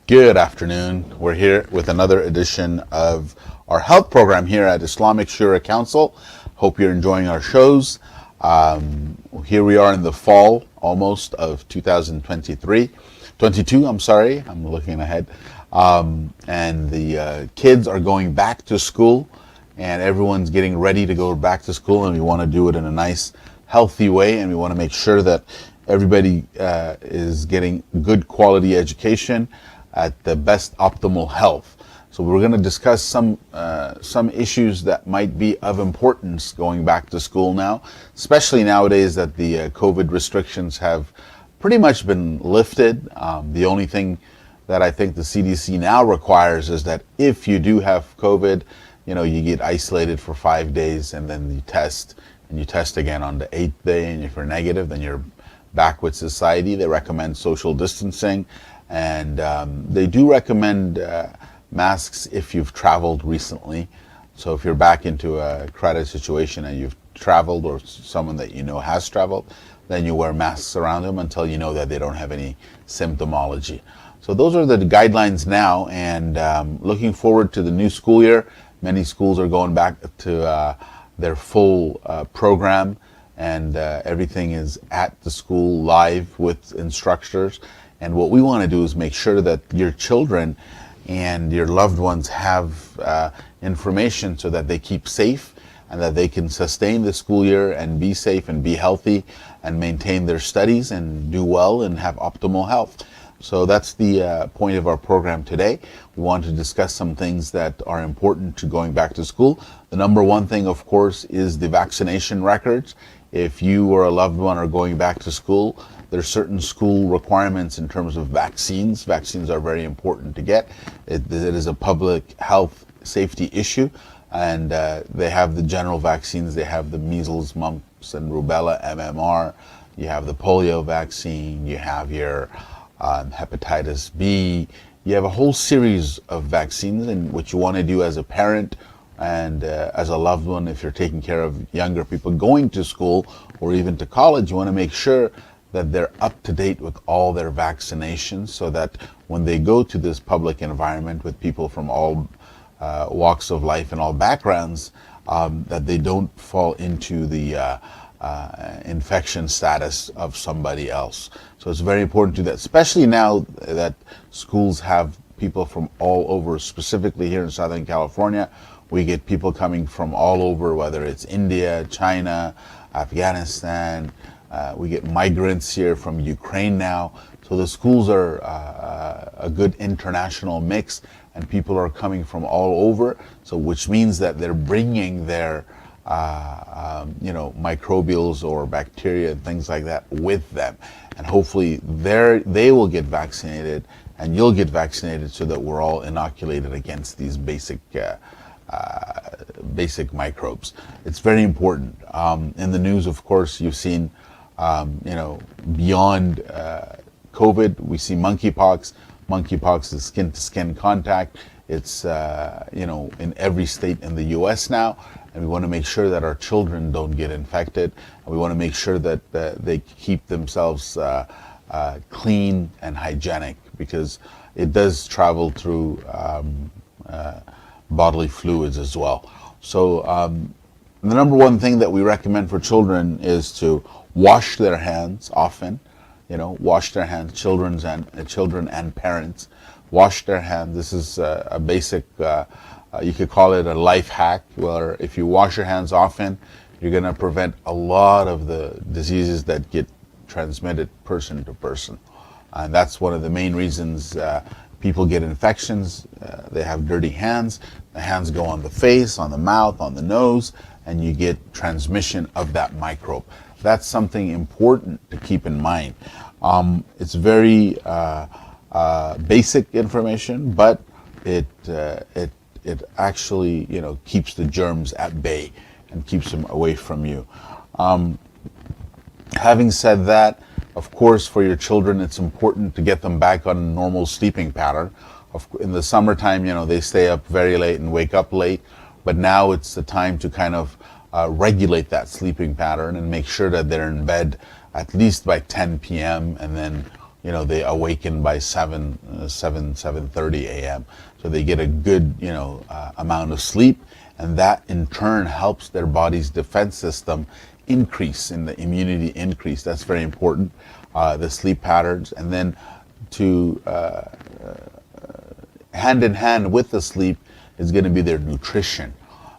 Good afternoon. We're here with another edition of our health program here at Islamic Shura Council. Hope you're enjoying our shows. Here we are in the fall almost of 2023, 22, I'm sorry, I'm looking ahead. And the kids are going back to school and everyone's getting ready to go back to school, and we want to do it in a nice, healthy way, and we want to make sure that everybody is getting good quality education at the best optimal health. So we're going to discuss some issues that might be of importance going back to school now, especially nowadays that the COVID restrictions have pretty much been lifted. The only thing that I think the CDC now requires is that if you do have COVID, you get isolated for 5 days and then you test, and you test again on the 8th day, and if you're negative, then you're back with society. They recommend social distancing, and they do recommend masks if you've traveled recently. So if you're back into a crowded situation and you've traveled, or someone that you know has traveled, then you wear masks around them until you know that they don't have any symptomology. So those are the guidelines now, and looking forward to the new school year. Many schools are going back to their full program, and everything is at the school live with instructors. And what we want to do is make sure that your children and your loved ones have information so that they keep safe and that they can sustain the school year and be safe and be healthy and maintain their studies and do well and have optimal health. So that's the point of our program today. We want to discuss some things that are important to going back to school. The number one thing, of course, is the vaccination records. If you or a loved one are going back to school, there's certain school requirements in terms of vaccines. Vaccines are very important to get. It is a public health safety issue, and they have the general vaccines. They have the measles, mumps, and rubella, MMR. You have the polio vaccine. You have your hepatitis B. You have a whole series of vaccines, and what you want to do as a parent and as a loved one, if you're taking care of younger people going to school or even to college, you want to make sure that they're up to date with all their vaccinations, so that when they go to this public environment with people from all walks of life and all backgrounds, that they don't fall into the infection status of somebody else. So it's very important to do that, especially now that schools have people from all over. Specifically here in Southern California, we get people coming from all over, whether it's India, China, Afghanistan. We get migrants here from Ukraine now. So the schools are a good international mix, and people are coming from all over. So which means that they're bringing their microbials or bacteria and things like that with them, and hopefully they will get vaccinated and you'll get vaccinated, so that we're all inoculated against these basic microbes. It's very important. In the news, of course, you've seen beyond COVID, we see monkeypox. Monkeypox is skin-to-skin contact. It's in every state in the U.S. now, and we want to make sure that our children don't get infected, and we want to make sure that they keep themselves clean and hygienic, because it does travel through bodily fluids as well. So the number one thing that we recommend for children is to wash their hands often. Wash their hands. Children and parents wash their hands. This is a basic, you could call it a life hack, where if you wash your hands often, you're going to prevent a lot of the diseases that get transmitted person to person. And that's one of the main reasons people get infections. They have dirty hands. The hands go on the face, on the mouth, on the nose, and you get transmission of that microbe. That's something important to keep in mind. It's very basic information, but it actually keeps the germs at bay and keeps them away from you. Having said that, of course, for your children, it's important to get them back on a normal sleeping pattern. In the summertime, they stay up very late and wake up late, but now it's the time to kind of regulate that sleeping pattern and make sure that they're in bed at least by 10 p.m. and then they awaken by 7:30 a.m. So they get a good, amount of sleep, and that in turn helps their body's defense system increase and the immunity increase. That's very important, the sleep patterns. And then to hand in hand with the sleep is going to be their nutrition.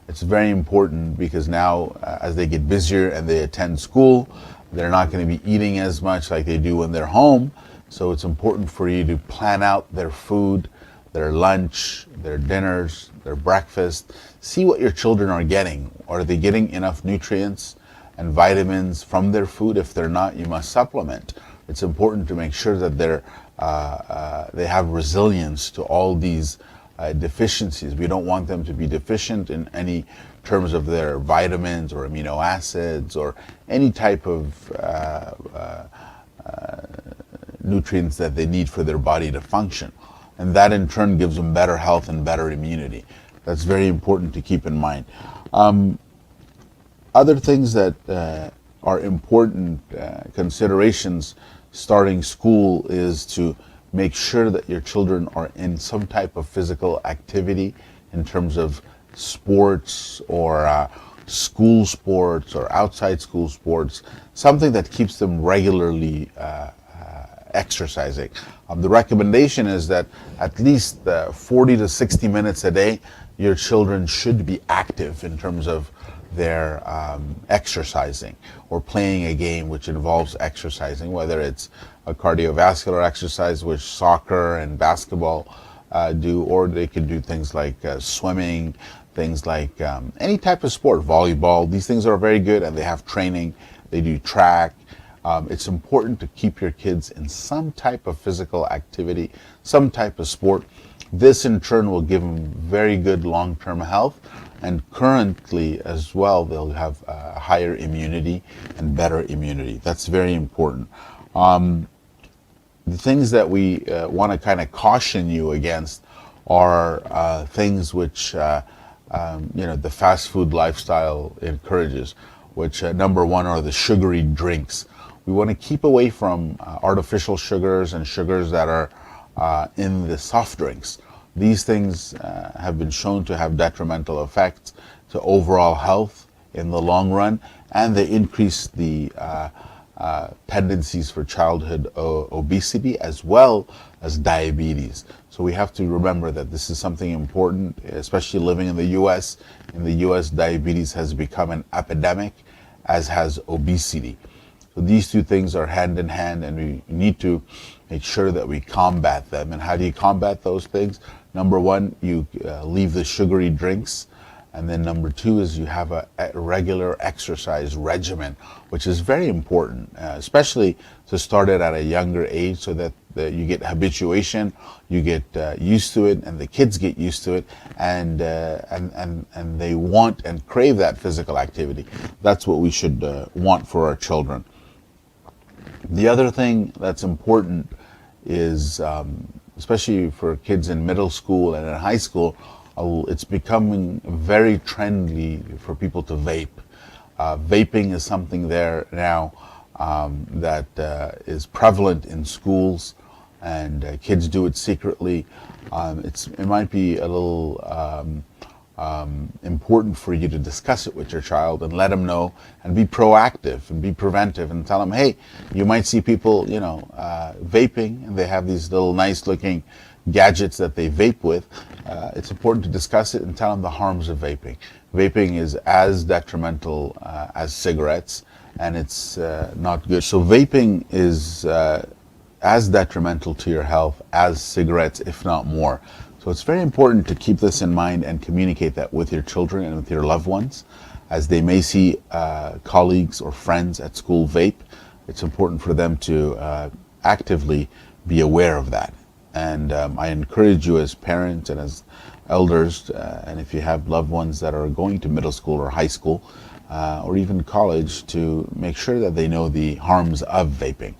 It's very important because now as they get busier and they attend school, they're not going to be eating as much like they do when they're home. So it's important for you to plan out their food, their lunch, their dinners, their breakfast. See what your children are getting. Are they getting enough nutrients and vitamins from their food? If they're not, you must supplement. It's important to make sure that they have resilience to all these deficiencies. We don't want them to be deficient in any terms of their vitamins or amino acids or any type of nutrients that they need for their body to function. And that in turn gives them better health and better immunity. That's very important to keep in mind. Other things that are important considerations starting school is to make sure that your children are in some type of physical activity in terms of sports or school sports or outside school sports, something that keeps them regularly exercising. The recommendation is that at least 40 to 60 minutes a day, your children should be active in terms of their exercising or playing a game which involves exercising, whether it's a cardiovascular exercise, which soccer and basketball do, or they could do things like swimming, things like any type of sport, volleyball. These things are very good and they have training. They do track. It's important to keep your kids in some type of physical activity, some type of sport. This in turn will give them very good long-term health, and currently as well they'll have higher immunity and better immunity. That's very important. The things that we want to kind of caution you against are things which the fast food lifestyle encourages, which number one are the sugary drinks. We want to keep away from artificial sugars and sugars that are in the soft drinks. These things have been shown to have detrimental effects to overall health in the long run, and they increase the tendencies for childhood obesity as well as diabetes. So we have to remember that this is something important, especially living in the U.S. In the U.S., diabetes has become an epidemic, as has obesity. So these two things are hand in hand, and we need to make sure that we combat them. And how do you combat those things? Number one, you leave the sugary drinks. And then number two is you have a regular exercise regimen, which is very important, especially to start it at a younger age so that you get habituation, you get used to it, and the kids get used to it, and they want and crave that physical activity. That's what we should want for our children. The other thing that's important is, especially for kids in middle school and in high school, it's becoming very trendy for people to vape. Vaping is something there now that is prevalent in schools, and kids do it secretly. It might be a little important for you to discuss it with your child and let them know, and be proactive and be preventive and tell them, hey, you might see people, vaping, and they have these little nice looking gadgets that they vape with. It's important to discuss it and tell them the harms of vaping. Vaping is as detrimental as cigarettes, and it's not good. So vaping is as detrimental to your health as cigarettes, if not more. So it's very important to keep this in mind and communicate that with your children and with your loved ones, as they may see colleagues or friends at school vape. It's important for them to actively be aware of that. And I encourage you as parents and as elders, and if you have loved ones that are going to middle school or high school, or even college, to make sure that they know the harms of vaping.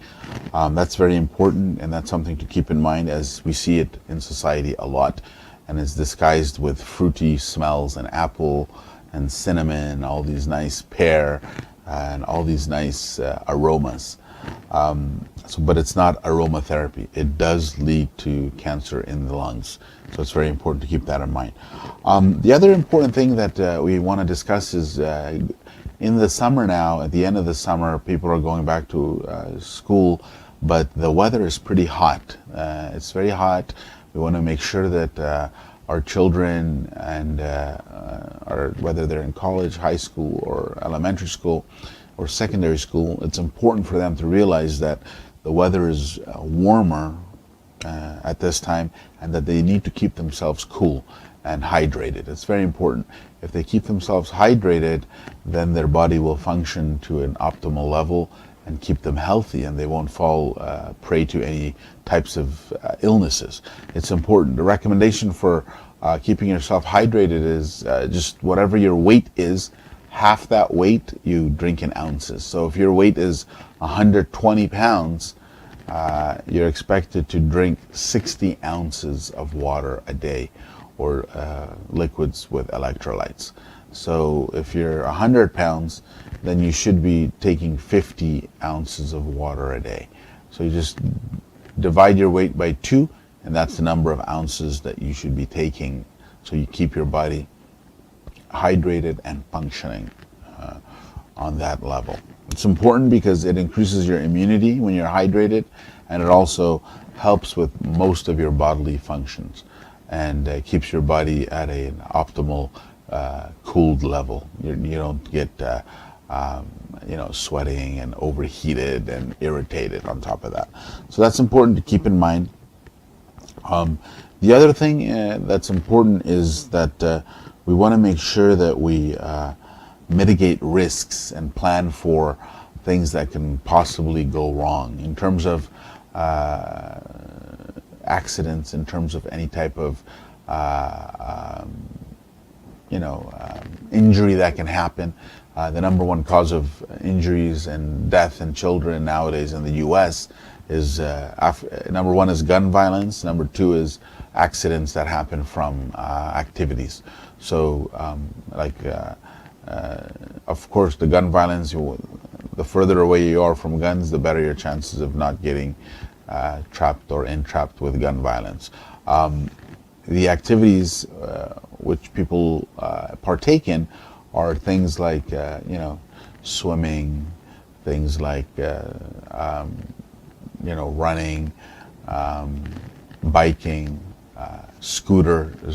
That's very important, and that's something to keep in mind, as we see it in society a lot, and it's disguised with fruity smells and apple and cinnamon, all these nice pear and all these nice aromas. but it's not aromatherapy. It does lead to cancer in the lungs. So it's very important to keep that in mind. The other important thing that we want to discuss is in the summer now, at the end of the summer, people are going back to school, but the weather is pretty hot. It's very hot. We want to make sure that our children and whether they're in college, high school, or elementary school, or secondary school, it's important for them to realize that the weather is warmer at this time, and that they need to keep themselves cool and hydrated. It's very important. If they keep themselves hydrated, then their body will function to an optimal level and keep them healthy, and they won't fall prey to any types of illnesses. It's important. The recommendation for keeping yourself hydrated is just whatever your weight is, half that weight you drink in ounces. So if your weight is 120 pounds, you're expected to drink 60 ounces of water a day, or liquids with electrolytes. So if you're 100 pounds, then you should be taking 50 ounces of water a day. So you just divide your weight by 2, and that's the number of ounces that you should be taking, so you keep your body hydrated and functioning on that level. It's important because it increases your immunity when you're hydrated, and it also helps with most of your bodily functions, and keeps your body at an optimal cooled level. You don't get sweating and overheated and irritated on top of that. So that's important to keep in mind. The other thing that's important is that we want to make sure that we mitigate risks and plan for things that can possibly go wrong in terms of accidents, in terms of any type of injury that can happen. The number one cause of injuries and death in children nowadays in the U.S. is number one is gun violence. Number two is accidents that happen from activities. So, of course, the gun violence, the further away you are from guns, the better your chances of not getting trapped or entrapped with gun violence. The activities which people partake in are things like, swimming, things like, running, biking,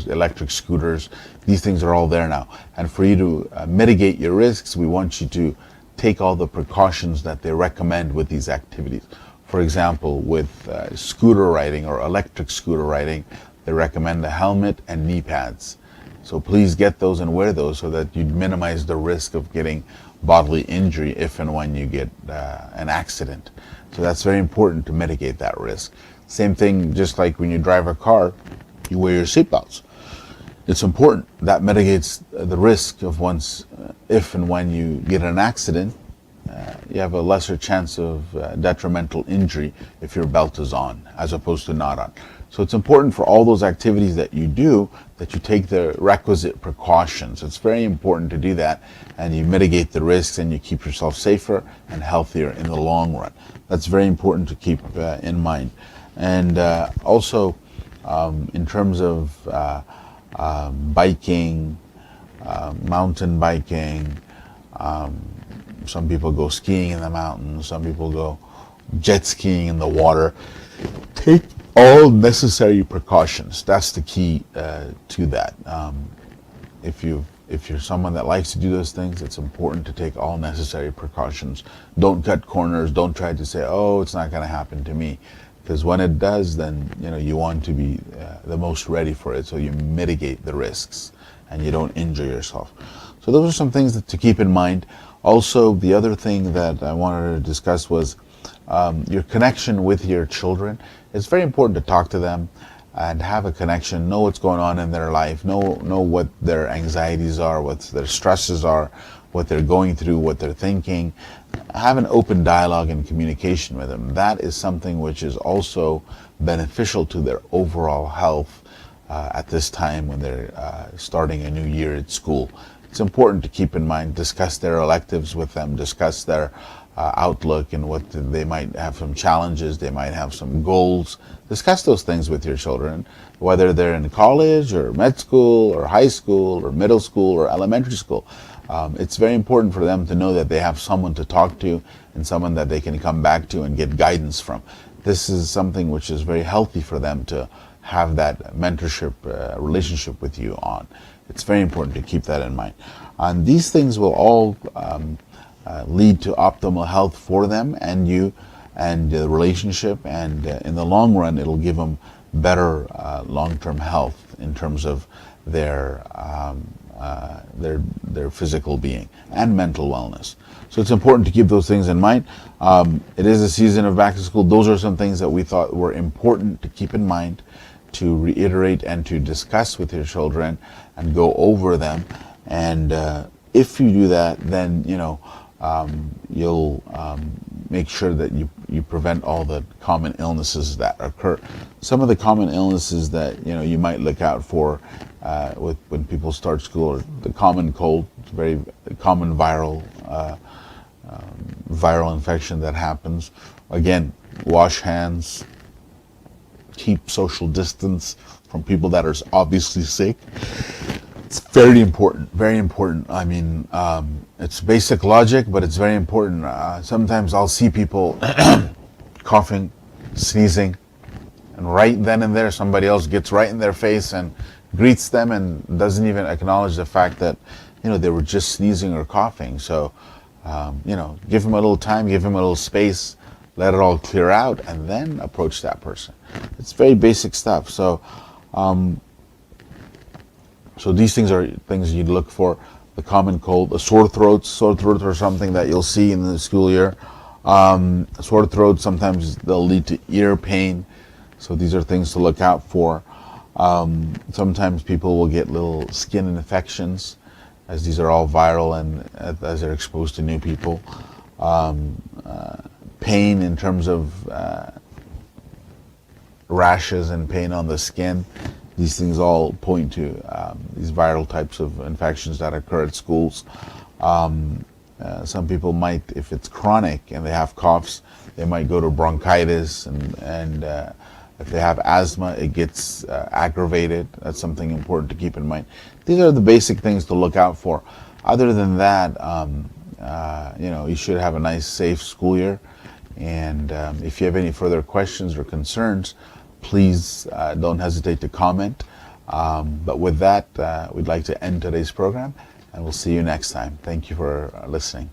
electric scooters. These things are all there now. And for you to mitigate your risks, we want you to take all the precautions that they recommend with these activities. For example, with scooter riding or electric scooter riding, they recommend a helmet and knee pads. So please get those and wear those so that you minimize the risk of getting bodily injury if and when you get an accident. So that's very important to mitigate that risk. Same thing, just like when you drive a car, you wear your seatbelts. It's important. That mitigates the risk of if and when you get an accident, you have a lesser chance of detrimental injury if your belt is on as opposed to not on. So it's important for all those activities that you do that you take the requisite precautions. It's very important to do that, and you mitigate the risks and you keep yourself safer and healthier in the long run. That's very important to keep in mind. And also in terms of biking, mountain biking, some people go skiing in the mountains, some people go jet skiing in the water. Take all necessary precautions. That's the key to that. If you're someone that likes to do those things, it's important to take all necessary precautions. Don't cut corners. Don't try to say, "Oh, it's not going to happen to me," because when it does, then you want to be the most ready for it, so you mitigate the risks and you don't injure yourself. So those are some things to keep in mind. Also, the other thing that I wanted to discuss was your connection with your children. It's very important to talk to them and have a connection, know what's going on in their life, know what their anxieties are, what their stresses are, what they're going through, what they're thinking. Have an open dialogue and communication with them. That is something which is also beneficial to their overall health at this time when they're starting a new year at school. It's important to keep in mind, discuss their electives with them, discuss their outlook and they might have some challenges, they might have some goals. Discuss those things with your children, whether they're in college or med school or high school or middle school or elementary school. It's very important for them to know that they have someone to talk to and someone that they can come back to and get guidance from. This is something which is very healthy for them to have that mentorship relationship with you on. It's very important to keep that in mind. And these things will all lead to optimal health for them and you and the relationship, and in the long run it'll give them better long-term health in terms of their physical being and mental wellness. So it's important to keep those things in mind. It is a season of back to school. Those are some things that we thought were important to keep in mind, to reiterate and to discuss with your children and go over them. And if you do that, then you'll make sure that you prevent all the common illnesses that occur. Some of the common illnesses that you might look out for when people start school are the common cold. It's a very common viral infection that happens. Again, wash hands, keep social distance from people that are obviously sick. It's very important, very important. I mean, it's basic logic, but it's very important. Sometimes I'll see people coughing, sneezing, and right then and there somebody else gets right in their face and greets them and doesn't even acknowledge the fact that they were just sneezing or coughing. So give them a little time, give them a little space, let it all clear out, and then approach that person. It's very basic stuff. So so these things are things you'd look for. The common cold, the sore throats are something that you'll see in the school year. Sore throats, sometimes they'll lead to ear pain. So these are things to look out for. Sometimes people will get little skin infections, as these are all viral and as they're exposed to new people. Pain in terms of rashes and pain on the skin. These things all point to these viral types of infections that occur at schools. Some people might, if it's chronic and they have coughs, they might go to bronchitis, and if they have asthma, it gets aggravated. That's something important to keep in mind. These are the basic things to look out for. Other than that, you should have a nice, safe school year. And if you have any further questions or concerns, please don't hesitate to comment. But with that, we'd like to end today's program, and we'll see you next time. Thank you for listening.